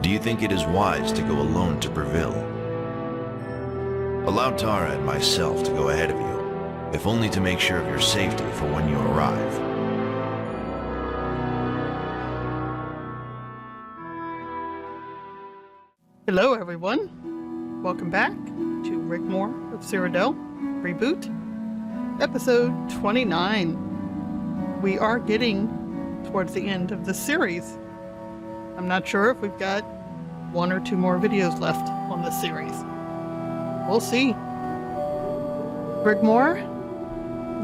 Do you think it is wise to go alone to Bravil? Allow Tara and myself to go ahead of you, if only to make sure of your safety for when you arrive. Hello everyone, welcome back to Rigmor of Cyrodiil, Reboot, episode 29. We are getting towards the end of the series. I'm not sure if we've got one or two more videos left on this series. We'll see. Rigmor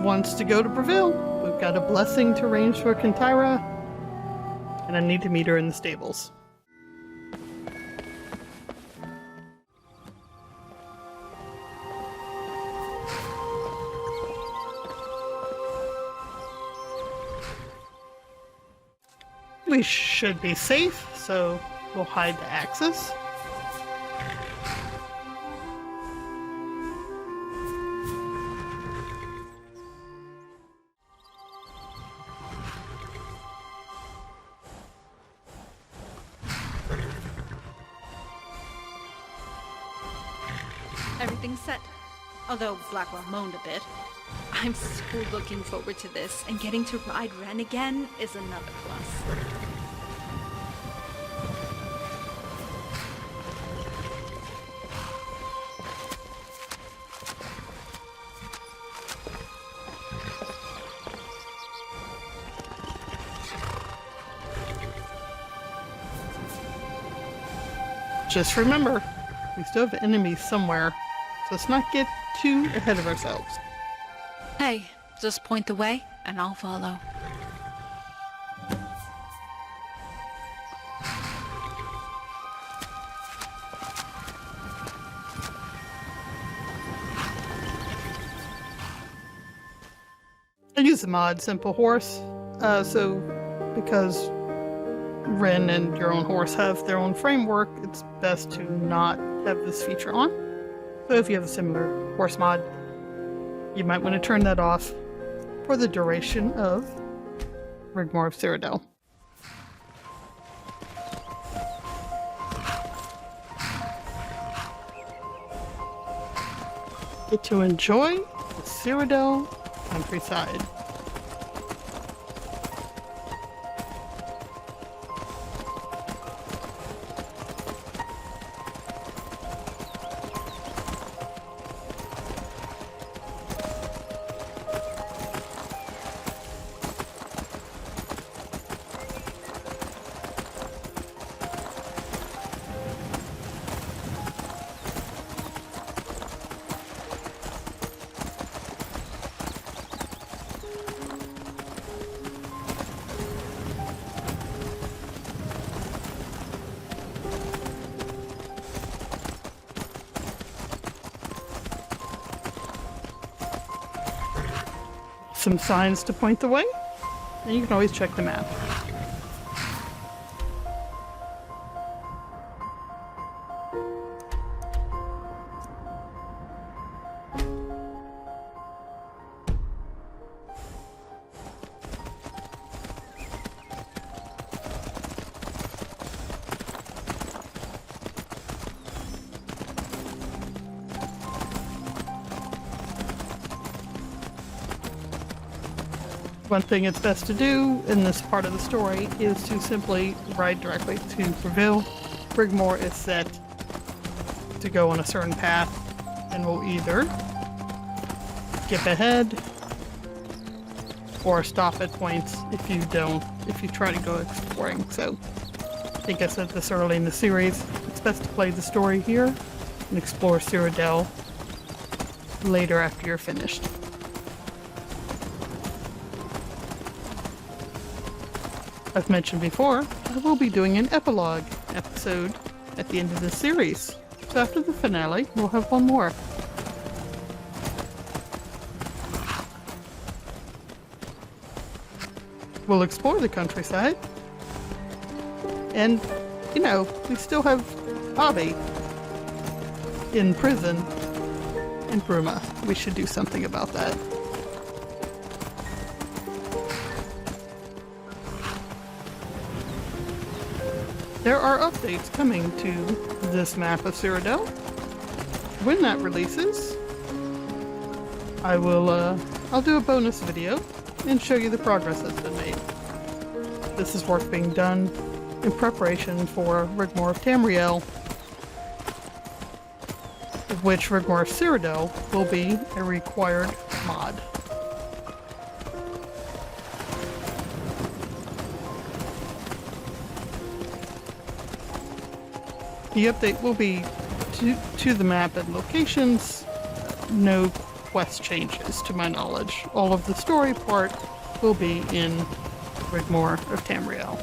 wants to go to Bravil. We've got a blessing to arrange for Kintira, and I need to meet her in the stables. We should be safe, so we'll hide the axes. Everything's set. Although Blackwell moaned a bit. I'm so looking forward to this, and getting to ride Ren again is another plus. Just remember, we still have enemies somewhere, so let's not get too ahead of ourselves. Hey, just point the way, and I'll follow. I use the mod Simple Horse, because Ren and your own horse have their own framework, it's best to not have this feature on. So if you have a similar horse mod, you might want to turn that off for the duration of Rigmor of Cyrodiil. Get to enjoy the Cyrodiil countryside. Some signs to point the way, and you can always check the map. One thing it's best to do in this part of the story is to simply ride directly to Bravil. Rigmor is set to go on a certain path and will either skip ahead or stop at points if you try to go exploring. So I think I said this early in the series, it's best to play the story here and explore Cyrodiil later after you're finished. As mentioned before, I will be doing an epilogue episode at the end of this series. So after the finale, we'll have one more. We'll explore the countryside. And, you know, we still have Bobby in prison in Bruma. We should do something about that. there are updates coming to this map of Cyrodiil. When that releases, I'll do a bonus video and show you the progress that's been made. This is work being done in preparation for Rigmor of Tamriel, of which Rigmor of Cyrodiil will be a required mod. The update will be to the map and locations. No quest changes, to my knowledge. All of the story part will be in Rigmor of Tamriel.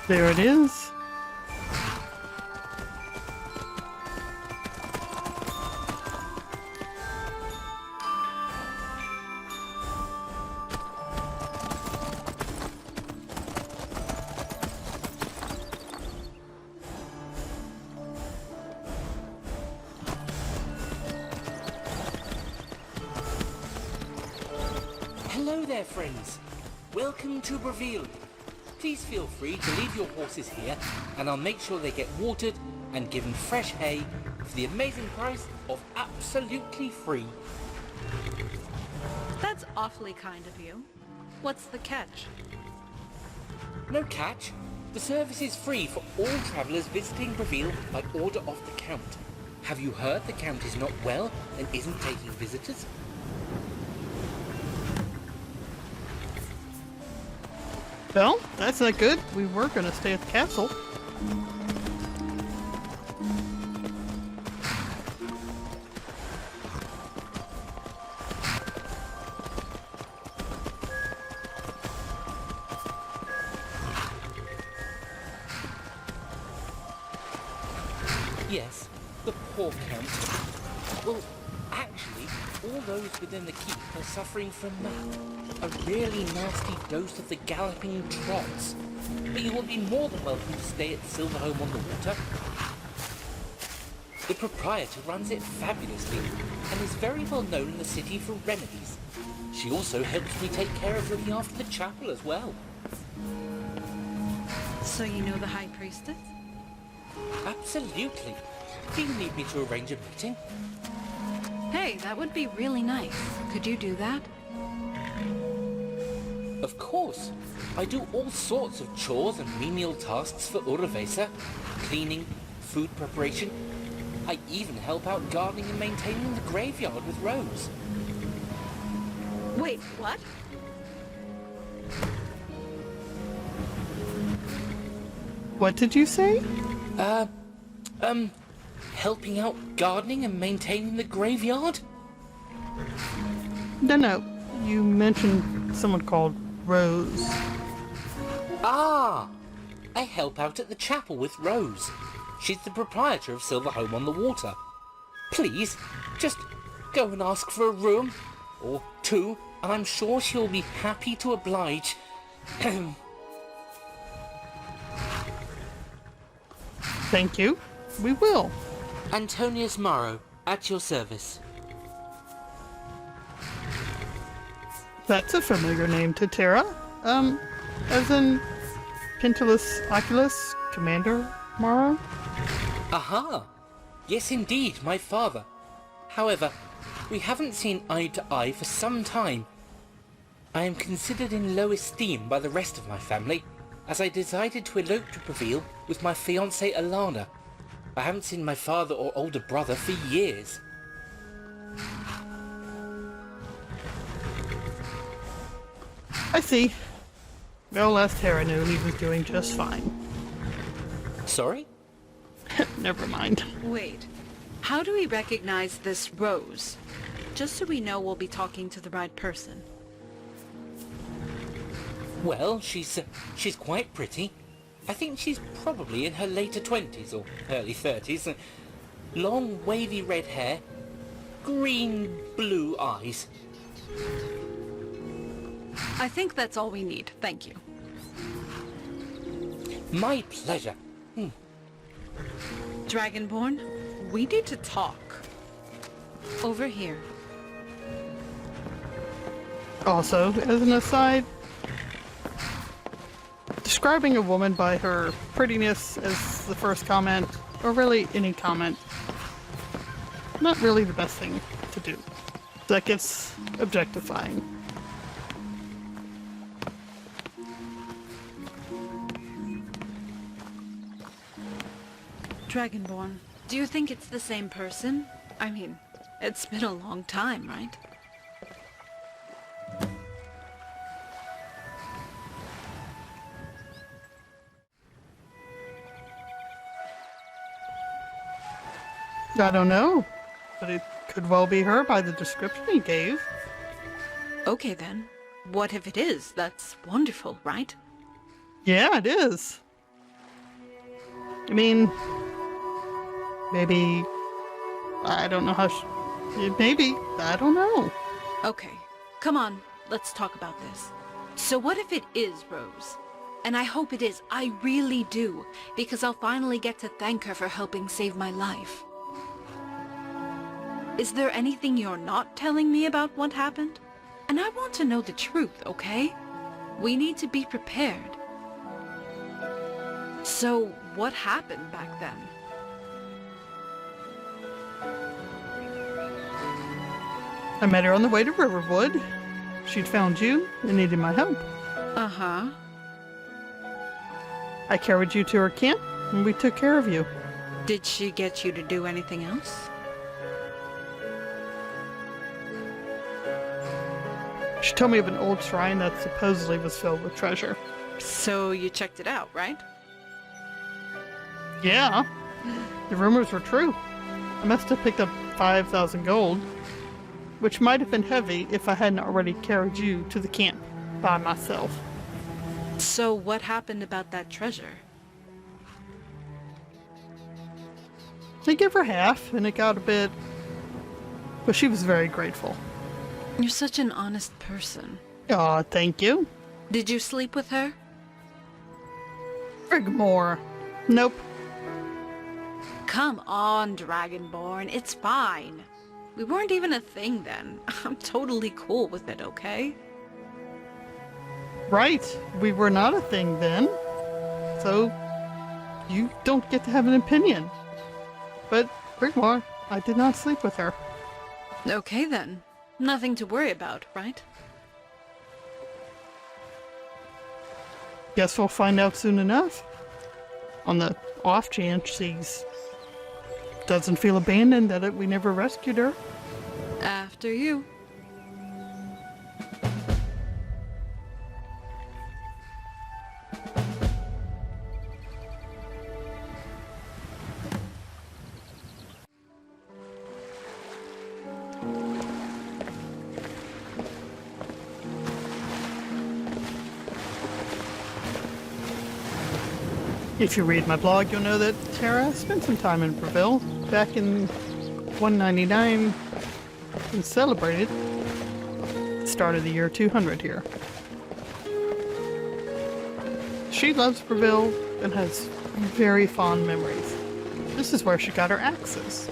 There it is. Hello there, friends. Welcome to Bravil. Please feel free to leave your horses here, and I'll make sure they get watered and given fresh hay for the amazing price of absolutely free. That's awfully kind of you. What's the catch? No catch. The service is free for all travellers visiting Bravil by order of the Count. Have you heard the Count is not well and isn't taking visitors? Well, that's not good. We were going to stay at the castle. Yes, the poor Count. Well, actually, all those within the keep are suffering from a really nasty dose of the galloping trots. But you will be more than welcome to stay at Silverhome on the Water. The proprietor runs it fabulously and is very well known in the city for remedies. She also helps me take care of looking after the chapel as well. So you know the High Priestess? Absolutely. Do you need me to arrange a meeting? Hey, that would be really nice. Could you do that? Of course. I do all sorts of chores and menial tasks for Uruvesa. Cleaning, food preparation. I even help out gardening and maintaining the graveyard with Rose. Wait, what? What did you say? Helping out gardening and maintaining the graveyard? No, you mentioned someone called Rose. Ah! I help out at the chapel with Rose. She's the proprietor of Silver Home on the Water. Please, just go and ask for a room, or two, and I'm sure she'll be happy to oblige. Thank you. We will. Antonius Morrow, at your service. That's a familiar name to Terra. As in Quintus Oculus, Commander Morrow? Aha! Yes, indeed, my father. However, we haven't seen eye to eye for some time. I am considered in low esteem by the rest of my family, as I decided to elope to Bravil with my fiancée Alana. I haven't seen my father or older brother for years. I see. Well, last Terra knew he was doing just fine. Sorry? Never mind. Wait, how do we recognize this Rose? Just so we know we'll be talking to the right person. Well, she's quite pretty. I think she's probably in her later 20s or early 30s. Long, wavy red hair, green-blue eyes. I think that's all we need, thank you. My pleasure. Dragonborn, we need to talk. Over here. Also, as an aside, describing a woman by her prettiness as the first comment, or really any comment, not really the best thing to do. That gets objectifying. Dragonborn, do you think it's the same person? I mean, it's been a long time, right? I don't know, but it could well be her by the description he gave. Okay then. What if it is? That's wonderful, right? Yeah, it is. I mean, maybe, I don't know how maybe, I don't know. Okay, come on, let's talk about this. So what if it is Rose? And I hope it is, I really do, because I'll finally get to thank her for helping save my life. Is there anything you're not telling me about what happened? And I want to know the truth, okay? We need to be prepared. So, what happened back then? I met her on the way to Riverwood. She'd found you and needed my help. Uh-huh. I carried you to her camp and we took care of you. Did she get you to do anything else? She told me of an old shrine that supposedly was filled with treasure. So you checked it out, right? Yeah, the rumors were true. I must have picked up 5,000 gold, which might have been heavy if I hadn't already carried you to the camp by myself. So what happened about that treasure? I gave her half, and it got a bit... But she was very grateful. You're such an honest person. Aw, thank you. Did you sleep with her? Rigmor. Nope. Come on, Dragonborn, it's fine. We weren't even a thing then. I'm totally cool with it, okay? Right, we were not a thing then. So, you don't get to have an opinion. But, Rigmor, I did not sleep with her. Okay then. Nothing to worry about, right? Guess we'll find out soon enough. On the off chance she's doesn't feel abandoned that we never rescued her. After you. If you read my blog, you'll know that Tara spent some time in Bravil back in 199 and celebrated the start of the year 200 here. She loves Bravil and has very fond memories. This is where she got her axes.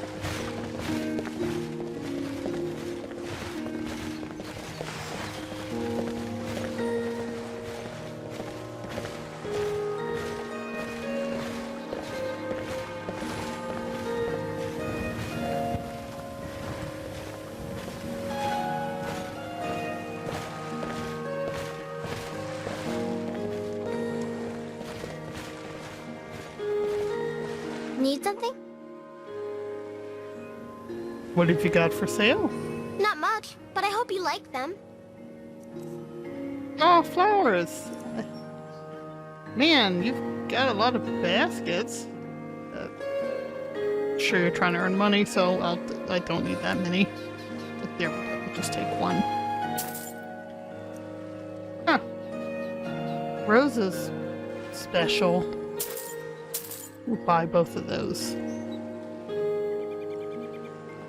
Need something? What have you got for sale? Not much, but I hope you like them. Oh, flowers! Man, you've got a lot of baskets. Sure, you're trying to earn money, so I don't need that many. But there we go, I'll just take one. Huh. Roses special. We'll buy both of those.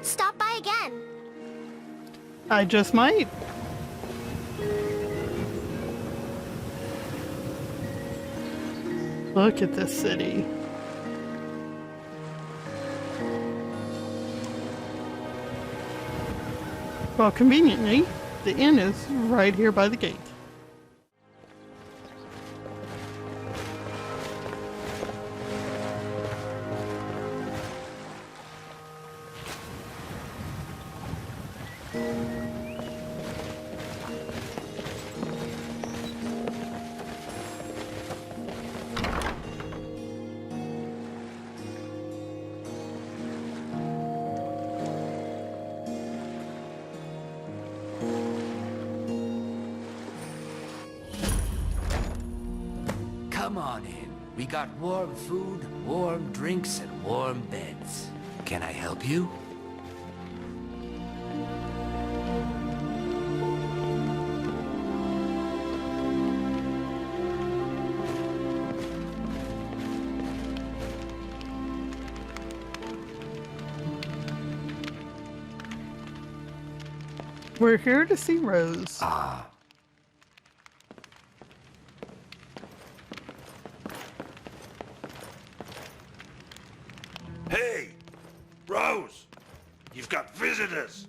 Stop by again. I just might. Look at this city. Well, conveniently, the inn is right here by the gate. Come on in. We got warm food, warm drinks, and warm beds. Can I help you? We're here to see Rose. Ah. Hey! Rose! You've got visitors!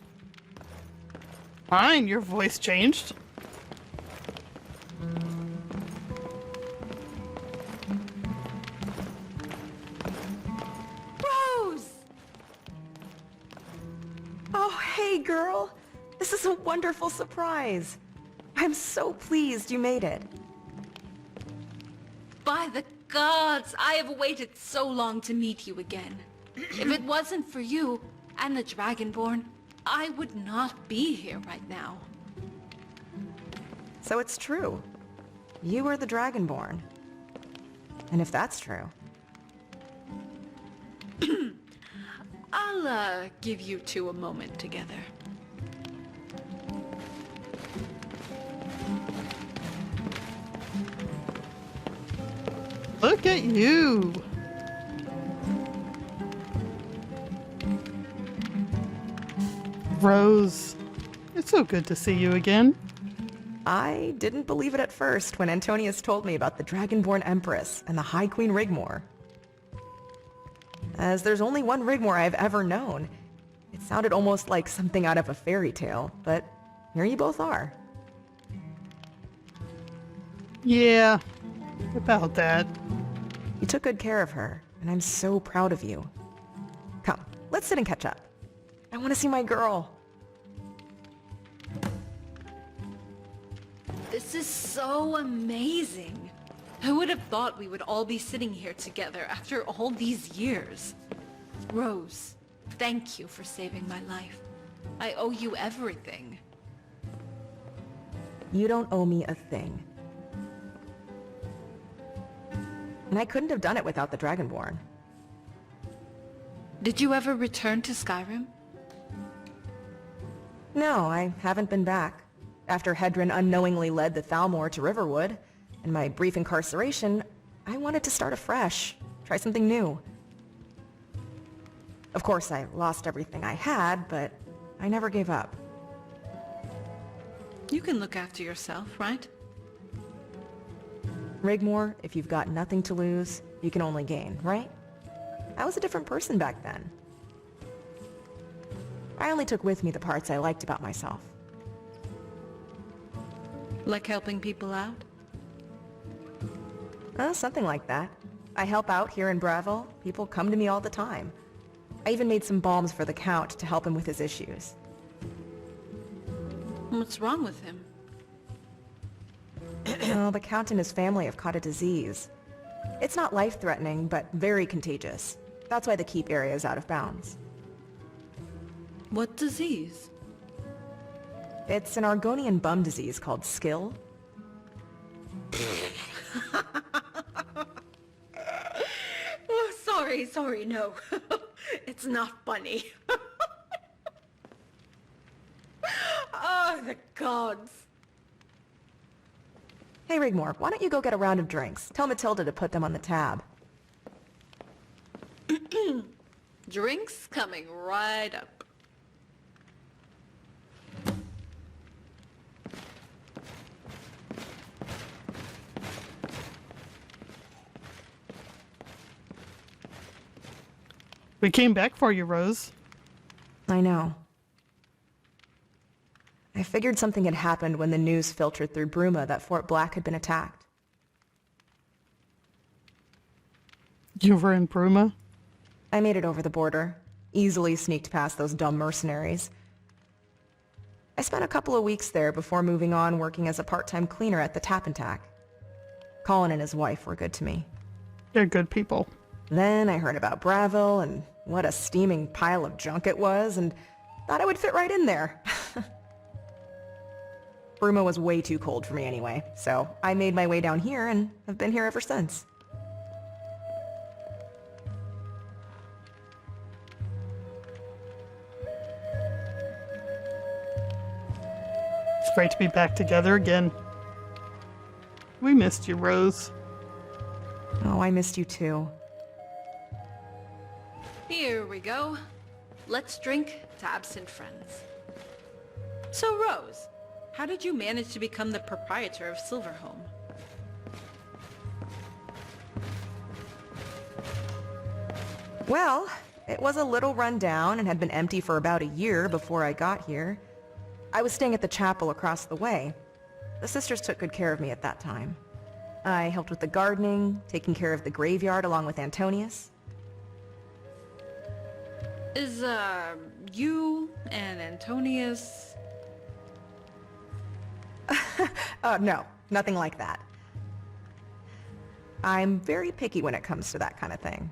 Fine, your voice changed. Rose! Oh, hey, girl. This is a wonderful surprise. I'm so pleased you made it. By the gods, I have waited so long to meet you again. If it wasn't for you and the Dragonborn, I would not be here right now. So it's true. You were the Dragonborn. And if that's true... I'll, give you two a moment together. Look at you! Rose, it's so good to see you again. I didn't believe it at first when Antonius told me about the Dragonborn Empress and the High Queen Rigmor. As there's only one Rigmor I've ever known, it sounded almost like something out of a fairy tale, but here you both are. Yeah, about that. You took good care of her, and I'm so proud of you. Come, let's sit and catch up. I want to see my girl. This is so amazing. Who would have thought we would all be sitting here together after all these years? Rose, thank you for saving my life. I owe you everything. You don't owe me a thing. And I couldn't have done it without the Dragonborn. Did you ever return to Skyrim? No, I haven't been back. After Hedron unknowingly led the Thalmor to Riverwood, and my brief incarceration, I wanted to start afresh, try something new. Of course, I lost everything I had, but I never gave up. You can look after yourself, right? Rigmor, if you've got nothing to lose, you can only gain, right? I was a different person back then. I only took with me the parts I liked about myself. Like helping people out? Something like that. I help out here in Bravil. People come to me all the time. I even made some balms for the Count to help him with his issues. What's wrong with him? Well, the Count and his family have caught a disease. It's not life-threatening, but very contagious. That's why the keep area is out of bounds. What disease? It's an Argonian bum disease called skill. Oh, sorry, no. It's not funny. Oh, the gods. Hey, Rigmor, why don't you go get a round of drinks? Tell Matilda to put them on the tab. Drinks coming right up. We came back for you, Rose. I know. I figured something had happened when the news filtered through Bruma that Fort Black had been attacked. You were in Bruma? I made it over the border, easily sneaked past those dumb mercenaries. I spent a couple of weeks there before moving on working as a part-time cleaner at the Tap and Tack. Colin and his wife were good to me. They're good people. Then I heard about Bravil and what a steaming pile of junk it was and thought I would fit right in there. Bruma was way too cold for me anyway, so I made my way down here and have been here ever since. It's great to be back together again. We missed you, Rose. Oh, I missed you too. Here we go. Let's drink to absent friends. So, Rose, how did you manage to become the proprietor of Silverhome? Well, it was a little run down and had been empty for about a year before I got here. I was staying at the chapel across the way. The sisters took good care of me at that time. I helped with the gardening, taking care of the graveyard along with Antonius. Is, you and Antonius... No, nothing like that. I'm very picky when it comes to that kind of thing.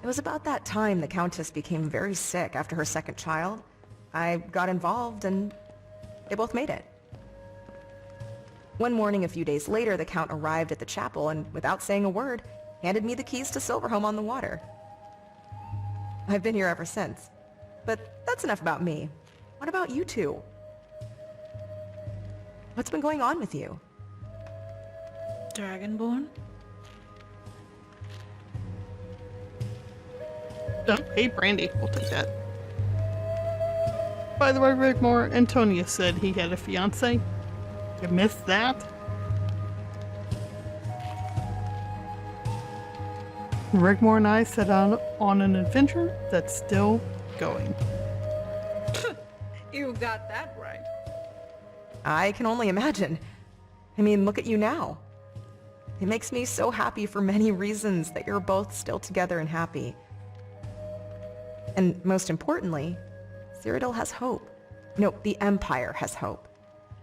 It was about that time the Countess became very sick after her second child. I got involved and they both made it. One morning a few days later, the Count arrived at the chapel and, without saying a word, handed me the keys to Silverhome on the water. I've been here ever since. But that's enough about me. What about you two? What's been going on with you? Dragonborn? Oh, hey, Brandy. We'll take that. By the way, Rigmor, Antonia said he had a fiance. You missed that? Rigmor and I set out on an adventure that's still going. You got that right. I can only imagine. I mean, look at you now. It makes me so happy for many reasons that you're both still together and happy. And most importantly, Cyrodiil has hope. No, the Empire has hope.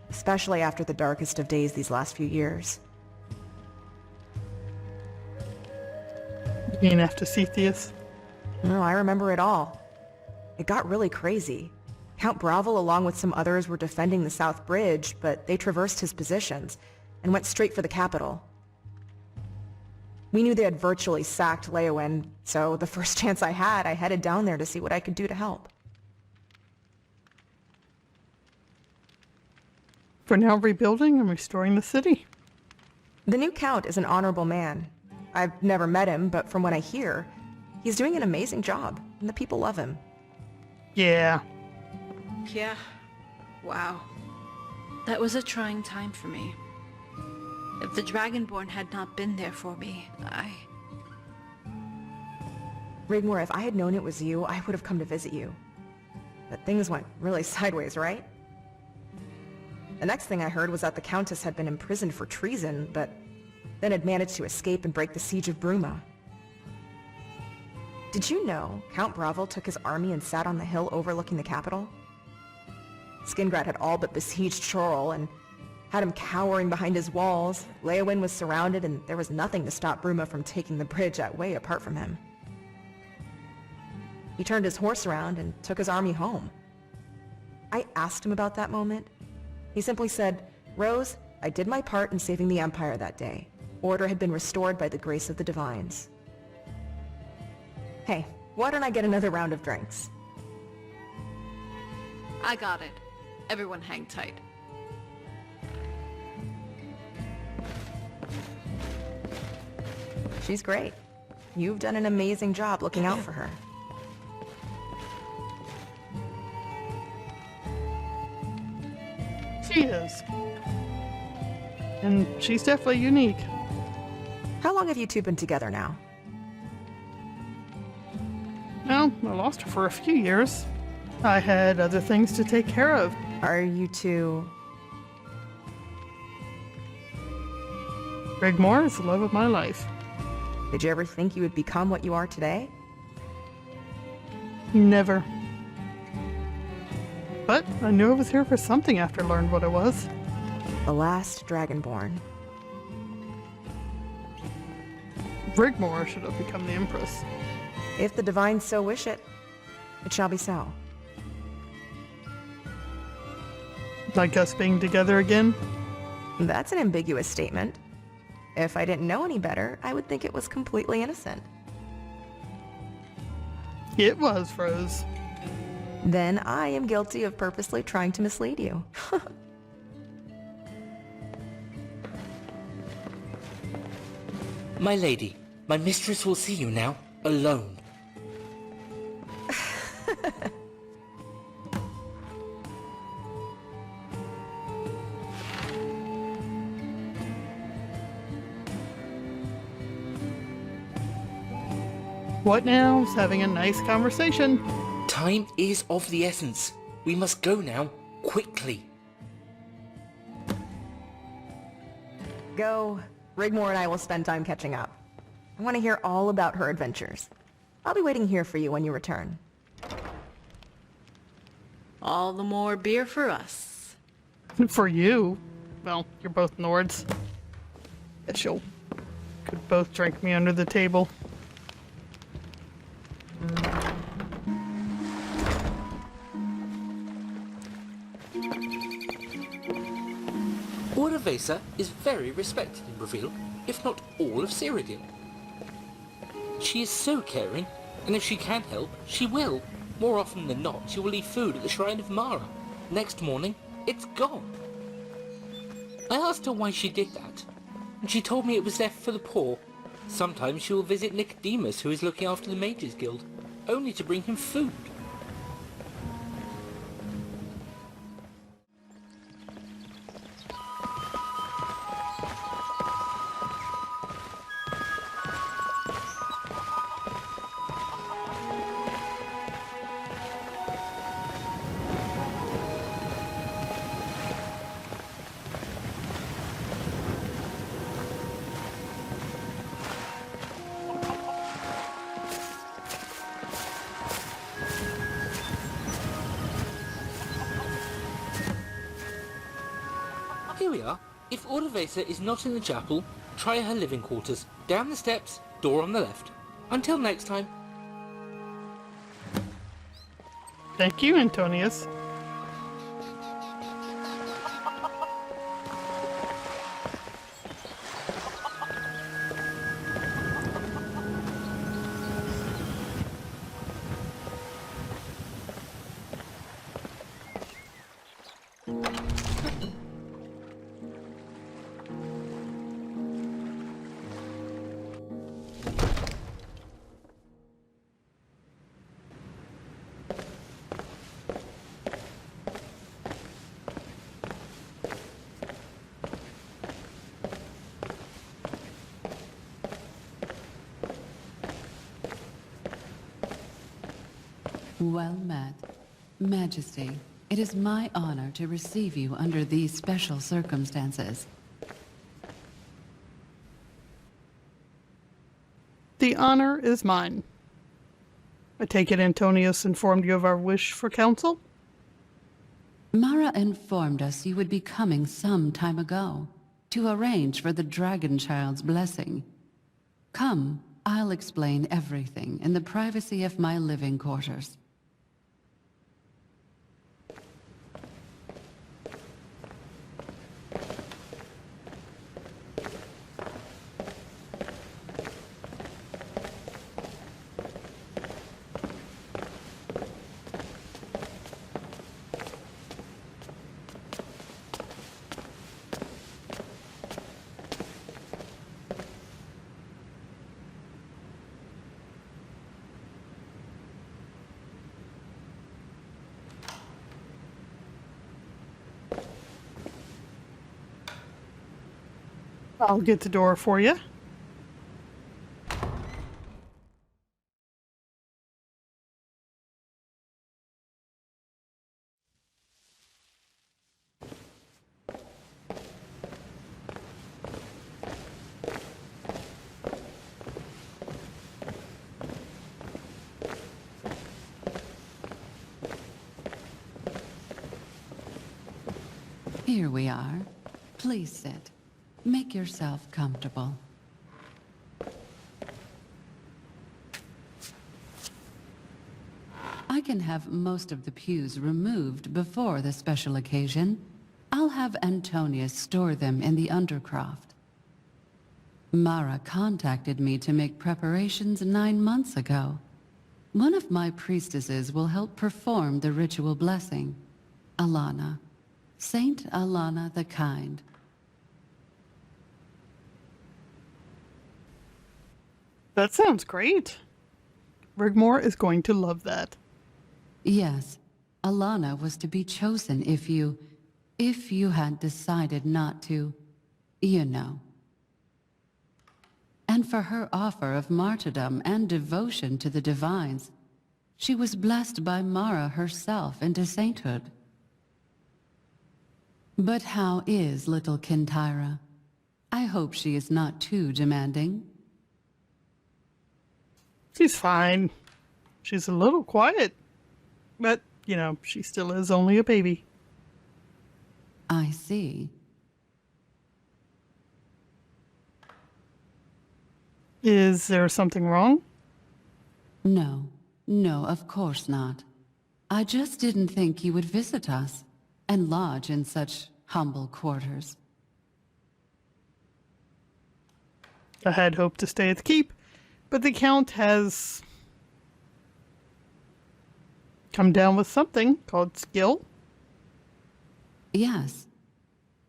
Especially after the darkest of days these last few years. You mean after Cepheus? No, I remember it all. It got really crazy. Count Bravil along with some others were defending the South Bridge, but they traversed his positions and went straight for the capital. We knew they had virtually sacked Leeuwin, so the first chance I had, I headed down there to see what I could do to help. For now, rebuilding and restoring the city. The new Count is an honorable man. I've never met him, but from what I hear, he's doing an amazing job, and the people love him. Yeah. Yeah. Wow. That was a trying time for me. If the Dragonborn had not been there for me, Rigmor, if I had known it was you, I would have come to visit you. But things went really sideways, right? The next thing I heard was that the Countess had been imprisoned for treason, but then had managed to escape and break the siege of Bruma. Did you know Count Bravil took his army and sat on the hill overlooking the capital? Skingrad had all but besieged Chorrol and had him cowering behind his walls. Leowyn was surrounded and there was nothing to stop Bruma from taking the bridge at way apart from him. He turned his horse around and took his army home. I asked him about that moment. He simply said, "Rose, I did my part in saving the Empire that day. Order had been restored by the grace of the Divines." Hey, why don't I get another round of drinks? I got it. Everyone hang tight. She's great. You've done an amazing job looking out for her. She is. And she's definitely unique. How long have you two been together now? Well, I lost her for a few years. I had other things to take care of. Are you two... Rigmor is the love of my life. Did you ever think you would become what you are today? Never. But I knew I was here for something after I learned what I was. The last Dragonborn. Rigmor should have become the Empress. If the Divines so wish it, it shall be so. Like us being together again? That's an ambiguous statement. If I didn't know any better, I would think it was completely innocent. It was, Rose. Then I am guilty of purposely trying to mislead you. My lady, my mistress will see you now, alone. What now? Just having a nice conversation. Time is of the essence. We must go now, quickly. Go. Rigmor and I will spend time catching up. I want to hear all about her adventures. I'll be waiting here for you when you return. all the more beer for us. For you. Well, you're both Nords. Guess you'll could both drink me under the table. Orevesa is very respected in Bravil, if not all of Cyrodiil. She is so caring, and if she can help, she will. More often than not, she will leave food at the Shrine of Mara. Next morning, it's gone. I asked her why she did that, and she told me it was left for the poor. Sometimes she will visit Nicodemus, who is looking after the Mages Guild, only to bring him food. Here we are. If Orevesa is not in the chapel, try her living quarters. Down the steps, door on the left. Until next time. Thank you, Antonius. Well met. Majesty, it is my honor to receive you under these special circumstances. The honor is mine. I take it Antonius informed you of our wish for counsel? Mara informed us you would be coming some time ago to arrange for the Dragon Child's blessing. Come, I'll explain everything in the privacy of my living quarters. I'll get the door for you. Here we are. Please sit. Make yourself comfortable. I can have most of the pews removed before the special occasion. I'll have Antonius store them in the Undercroft. Mara contacted me to make preparations 9 months ago. One of my priestesses will help perform the ritual blessing. Alana. Saint Alana the Kind. That sounds great. Rigmor is going to love that. Yes, Alana was to be chosen if you had decided not to, you know. And for her offer of martyrdom and devotion to the divines, she was blessed by Mara herself into sainthood. But how is little Kintyra? I hope she is not too demanding. She's fine. She's a little quiet. But, you know, she still is only a baby. I see. Is there something wrong? No, of course not. I just didn't think you would visit us and lodge in such humble quarters. I had hoped to stay at the keep, but the Count has come down with something called skill. Yes.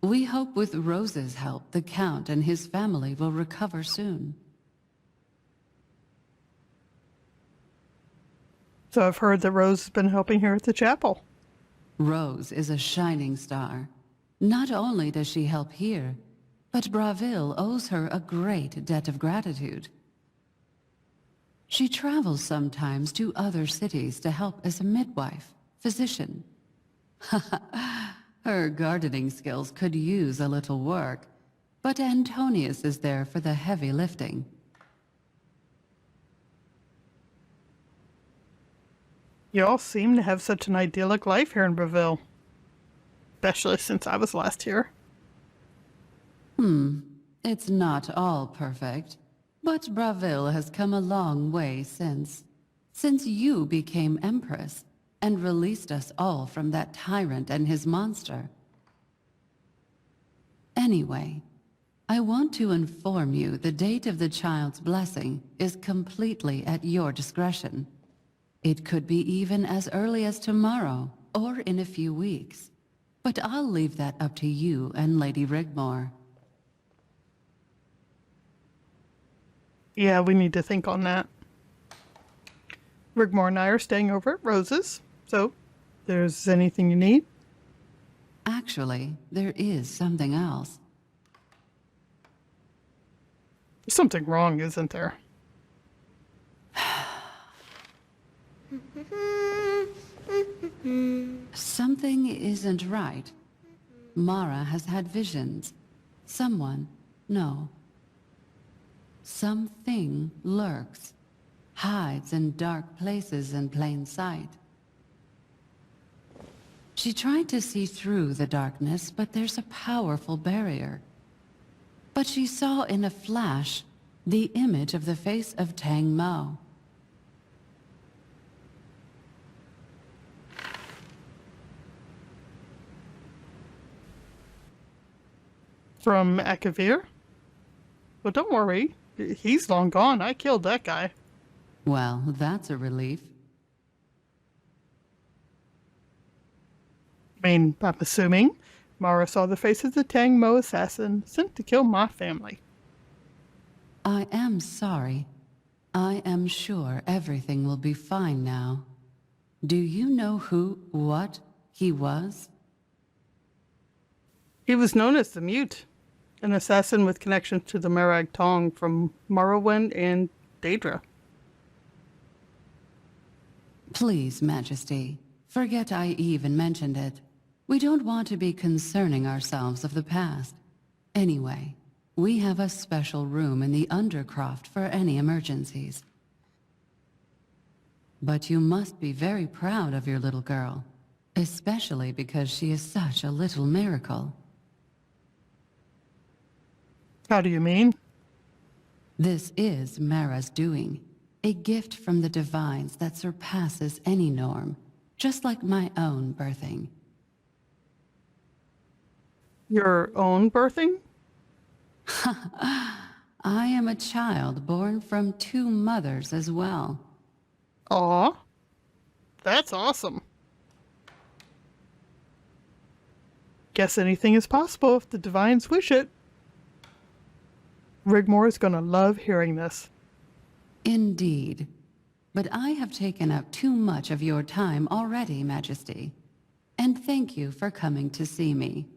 We hope with Rose's help, the Count and his family will recover soon. So I've heard that Rose has been helping here at the chapel. Rose is a shining star. Not only does she help here, but Bravil owes her a great debt of gratitude. She travels sometimes to other cities to help as a midwife, physician. Her gardening skills could use a little work, but Antonius is there for the heavy lifting. Y'all seem to have such an idyllic life here in Bravil. Especially since I was last here. It's not all perfect, but Bravil has come a long way since you became Empress and released us all from that tyrant and his monster. Anyway, I want to inform you the date of the child's blessing is completely at your discretion. It could be even as early as tomorrow, or in a few weeks. But I'll leave that up to you and Lady Rigmor. Yeah, we need to think on that. Rigmor and I are staying over at Rose's, so if there's anything you need. Actually, there is something else. There's something wrong, isn't there? Something isn't right. Mara has had visions. Someone, no. Something lurks, hides in dark places in plain sight. She tried to see through the darkness, but there's a powerful barrier. But she saw in a flash the image of the face of Tang Mo. From Akavir? Well, don't worry. He's long gone. I killed that guy. Well, that's a relief. I mean, I'm assuming Mara saw the face of the Tang Mo assassin sent to kill my family. I am sorry. I am sure everything will be fine now. Do you know what he was? He was known as the Mute, an assassin with connections to the Merag Tong from Morrowind and Daedra. Please, Majesty, forget I even mentioned it. We don't want to be concerning ourselves of the past. Anyway, we have a special room in the Undercroft for any emergencies. But you must be very proud of your little girl, especially because she is such a little miracle. How do you mean? This is Mara's doing, a gift from the divines that surpasses any norm, just like my own birthing. Your own birthing? I am a child born from 2 mothers as well. Aw, that's awesome. Guess anything is possible if the divines wish it. Rigmor is gonna love hearing this. Indeed. But I have taken up too much of your time already, Majesty. And thank you for coming to see me.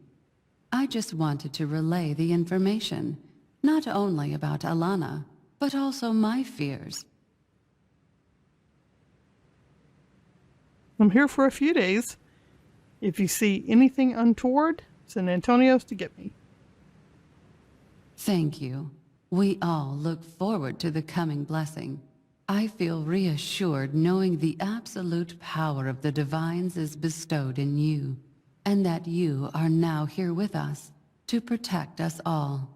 I just wanted to relay the information, not only about Alana, but also my fears. I'm here for a few days. If you see anything untoward, send Antonios to get me. Thank you. We all look forward to the coming blessing. I feel reassured knowing the absolute power of the divines is bestowed in you, and that you are now here with us to protect us all.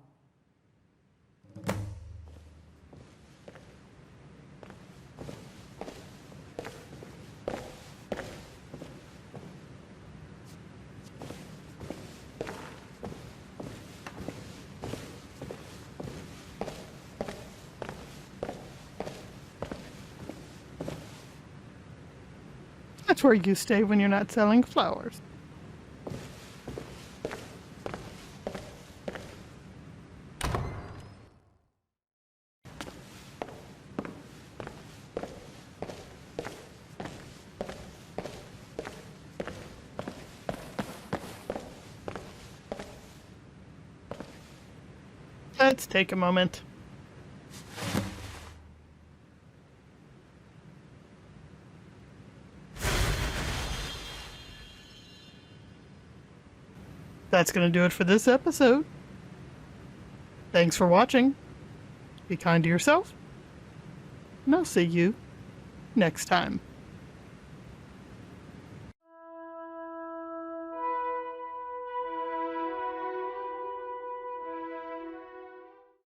That's where you stay when you're not selling flowers. Let's take a moment. That's going to do it for this episode. Thanks for watching. Be kind to yourself. And I'll see you next time.